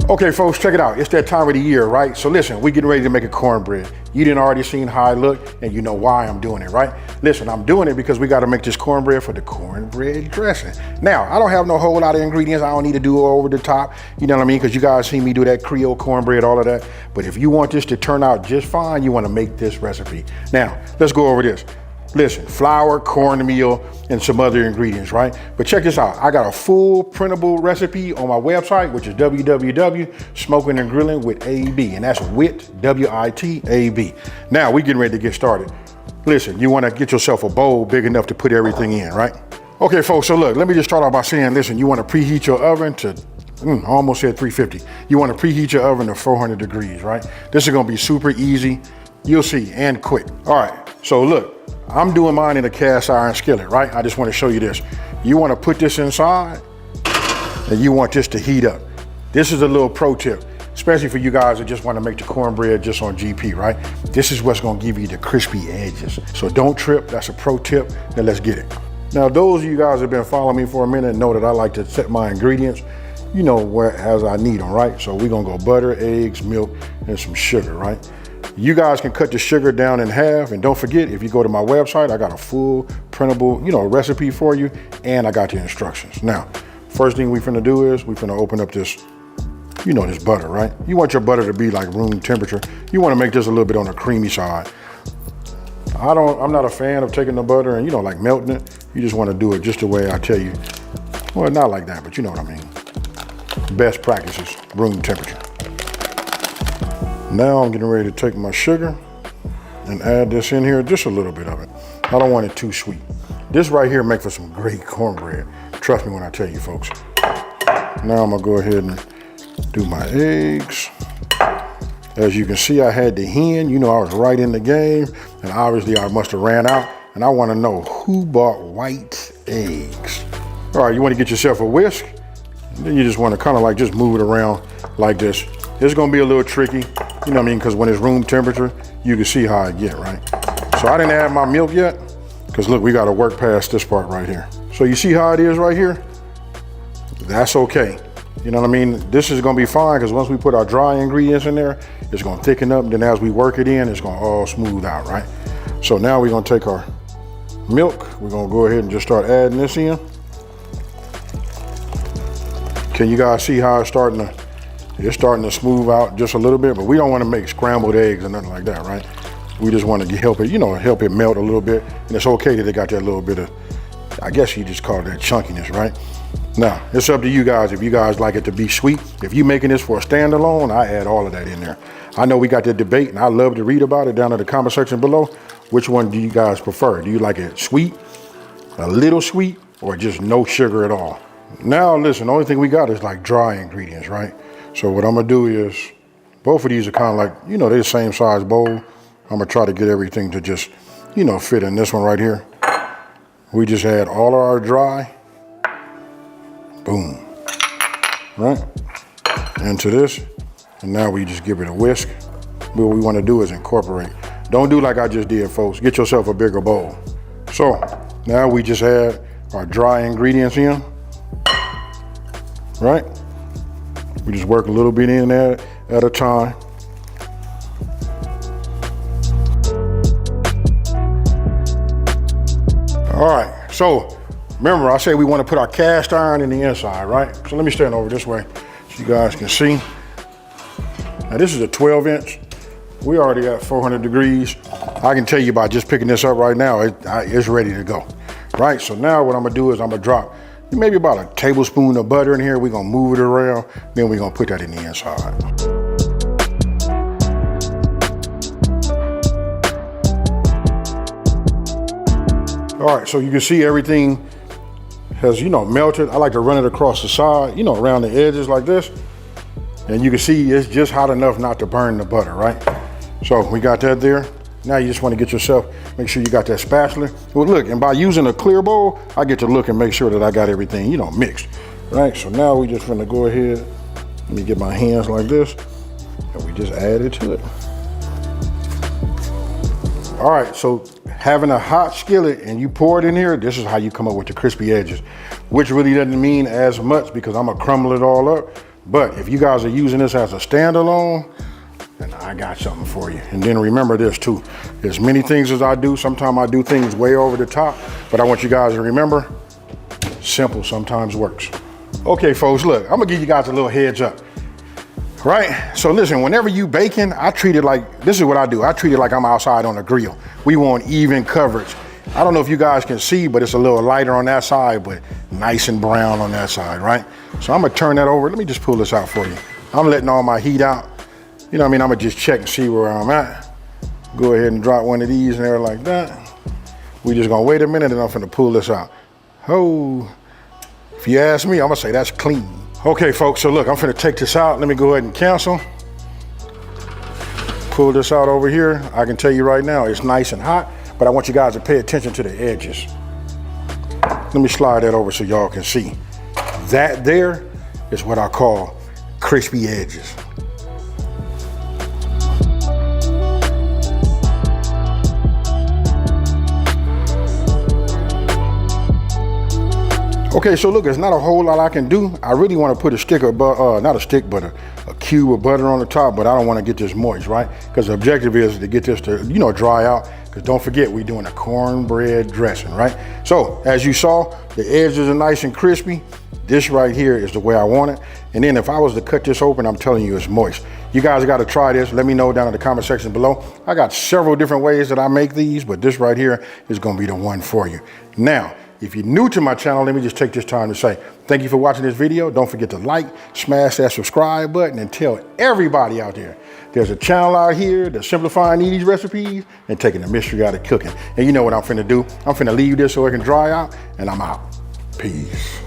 Okay, folks, check it out. It's that time of the year, right? So listen, we getting ready to make a cornbread. You didn't already seen how I look, and you know why I'm doing it, right? Listen, I'm doing it because we got to make this cornbread for the cornbread dressing. Now, I don't have no whole lot of ingredients. I don't need to do over the top, you know what I mean? Because you guys see me do that Creole cornbread, all of that. But if you want this to turn out just fine, you want to make this recipe. Now, let's go over this. Listen, flour, cornmeal, and some other ingredients, right? But check this out. I got a full printable recipe on my website, which is www.smokingandgrillingwithab, and that's wit, W-I-T-A-B. Now, we getting ready to get started. Listen, you want to get yourself a bowl big enough to put everything in, right? Okay, folks, so look, let me just start off by saying, listen, you want to preheat your oven to, I almost said 350. You want to preheat your oven to 400 degrees, right? This is going to be super easy. You'll see, and quick. All right, so look. I'm doing mine in a cast iron skillet, right? I just want to show you this. You want to put this inside and you want this to heat up. This is a little pro tip, especially for you guys that just want to make the cornbread just on GP, right? This is what's going to give you the crispy edges. So don't trip, that's a pro tip. Now let's get it. Now, those of you guys that have been following me for a minute know that I like to set my ingredients, you know, where as I need them, right? So we're going to go butter, eggs, milk, and some sugar, right? You guys can cut the sugar down in half, and don't forget, if you go to my website, I got a full printable, you know, recipe for you, and I got the instructions. Now, first thing we finna do is we finna open up this, you know, this butter, right? You want your butter to be like room temperature. You want to make this a little bit on the creamy side. I'm not a fan of taking the butter and, you know, like melting it. You just want to do it just the way I tell you. Well, not like that, but you know what I mean. Best practices, room temperature. Now I'm getting ready to take my sugar and add this in here, just a little bit of it. I don't want it too sweet. This right here makes for some great cornbread. Trust me when I tell you, folks. Now I'm gonna go ahead and do my eggs. As you can see, I had the hen, you know, I was right in the game, and obviously I must have ran out, and I wanna know who bought white eggs. All right, you wanna get yourself a whisk, and then you just wanna kinda like just move it around like this. It's gonna be a little tricky. You know what I mean? Because when it's room temperature, you can see how I get, right? So I didn't add my milk yet, because look, we got to work past this part right here. So you see how it is right here? That's okay. You know what I mean? This is going to be fine, because once we put our dry ingredients in there, it's going to thicken up. And then as we work it in, it's going to all smooth out, right? So now we're going to take our milk. We're going to go ahead and just start adding this in. Can you guys see how it's starting to smooth out just a little bit, but we don't want to make scrambled eggs or nothing like that, right? We just want to help it, you know, help it melt a little bit. And it's okay that it got that little bit of, I guess you just call it that chunkiness, right? Now, it's up to you guys if you guys like it to be sweet. If you're making this for a standalone, I add all of that in there. I know we got that debate, and I love to read about it down in the comment section below. Which one do you guys prefer? Do you like it sweet, a little sweet, or just no sugar at all? Now, listen, the only thing we got is like dry ingredients, right? So what I'm gonna do is, both of these are kind of like, you know, they're the same size bowl. I'm gonna try to get everything to just, you know, fit in this one right here. We just add all of our dry, boom, right, into this. And now we just give it a whisk. What we wanna do is incorporate. Don't do like I just did, folks. Get yourself a bigger bowl. So now we just add our dry ingredients in, right? We just work a little bit in there at a time. All right, so remember I said we want to put our cast iron in the inside, right? So let me stand over this way so you guys can see. Now this is a 12-inch. We already at 400 degrees. I can tell you by just picking this up right now, it's ready to go, right? So now what I'm gonna do is I'm gonna drop maybe about a tablespoon of butter in here. We're gonna move it around, then we're gonna put that in the inside. All right, so you can see everything has, you know, melted. I like to run it across the side, you know, around the edges like this. And you can see it's just hot enough not to burn the butter, right? So we got that there. Now you just want to get yourself, make sure you got that spatula. Well, look, and by using a clear bowl, I get to look and make sure that I got everything, you know, mixed, right? So now we just gonna go ahead, let me get my hands like this, and we just add it to it. All right, so having a hot skillet and you pour it in here, this is how you come up with the crispy edges, which really doesn't mean as much because I'm gonna crumble it all up. But if you guys are using this as a standalone, then I got something for you. And then remember this too, as many things as I do, sometimes I do things way over the top, but I want you guys to remember, simple sometimes works. Okay folks, look, I'm gonna give you guys a little heads up. Right, so listen, whenever you baking, I treat it like, this is what I do. I treat it like I'm outside on the grill. We want even coverage. I don't know if you guys can see, but it's a little lighter on that side, but nice and brown on that side, right? So I'm gonna turn that over. Let me just pull this out for you. I'm letting all my heat out. You know what I mean? I'm gonna just check and see where I'm at. Go ahead and drop one of these in there like that. We just gonna wait a minute and I'm finna pull this out. Oh, if you ask me, I'm gonna say that's clean. Okay folks, so look, I'm finna take this out. Let me go ahead and cancel. Pull this out over here. I can tell you right now, it's nice and hot, but I want you guys to pay attention to the edges. Let me slide that over so y'all can see. That there is what I call crispy edges. Okay, so look, there's not a whole lot I can do. I really want to put a stick of not a stick, but a cube of butter on the top, but I don't want to get this moist, right? Because the objective is to get this to, you know, dry out. Because don't forget, we're doing a cornbread dressing, right? So as you saw, the edges are nice and crispy. This right here is the way I want it. And then if I was to cut this open, I'm telling you it's moist. You guys got to try this. Let me know down in the comment section below. I got several different ways that I make these, but this right here is going to be the one for you. Now, if you're new to my channel, let me just take this time to say thank you for watching this video. Don't forget to like, smash that subscribe button, and tell everybody out there there's a channel out here that's simplifying these recipes and taking the mystery out of cooking. And you know what I'm finna do? I'm finna leave this so it can dry out, and I'm out. Peace.